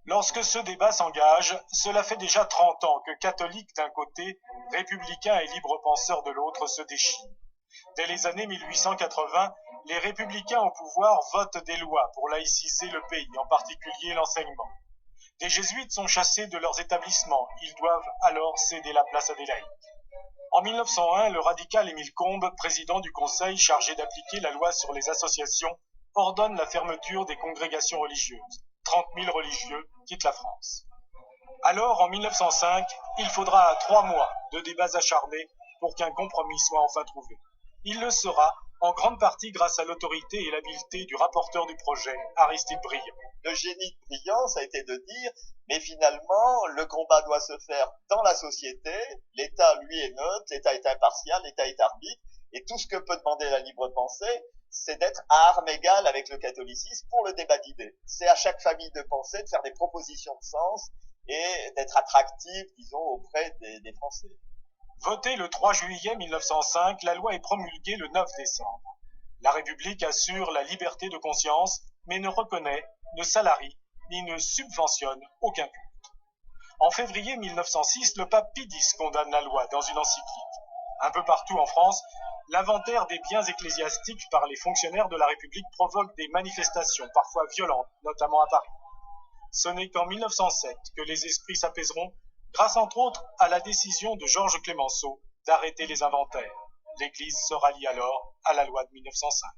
Lorsque ce débat s'engage, cela fait déjà 30 ans que catholiques d'un côté, républicains et libres penseurs de l'autre se déchirent. Dès les années 1880, les républicains au pouvoir votent des lois pour laïciser le pays, en particulier l'enseignement. Des jésuites sont chassés de leurs établissements, ils doivent alors céder la place à des laïcs. En 1901, le radical Émile Combes, président du conseil chargé d'appliquer la loi sur les associations, ordonne la fermeture des congrégations religieuses. 30 000 religieux quittent la France. Alors, en 1905, il faudra 3 mois de débats acharnés pour qu'un compromis soit enfin trouvé. Il le sera, en grande partie grâce à l'autorité et l'habileté du rapporteur du projet, Aristide Briand. Le génie de Briand, ça a été de dire, mais finalement, le combat doit se faire dans la société, l'État, lui, est neutre, l'État est impartial, l'État est arbitre, et tout ce que peut demander la libre pensée, c'est d'être à armes égales avec le catholicisme pour le débat d'idées. C'est à chaque famille de penser de faire des propositions de sens et d'être attractive, disons, auprès des Français. Votée le 3 juillet 1905, la loi est promulguée le 9 décembre. La République assure la liberté de conscience, mais ne reconnaît, ne salarie, ni ne subventionne aucun culte. En février 1906, le pape Pie X condamne la loi dans une encyclique. Un peu partout en France, l'inventaire des biens ecclésiastiques par les fonctionnaires de la République provoque des manifestations, parfois violentes, notamment à Paris. Ce n'est qu'en 1907 que les esprits s'apaiseront, grâce entre autres à la décision de Georges Clemenceau d'arrêter les inventaires. L'Église se rallie alors à la loi de 1905.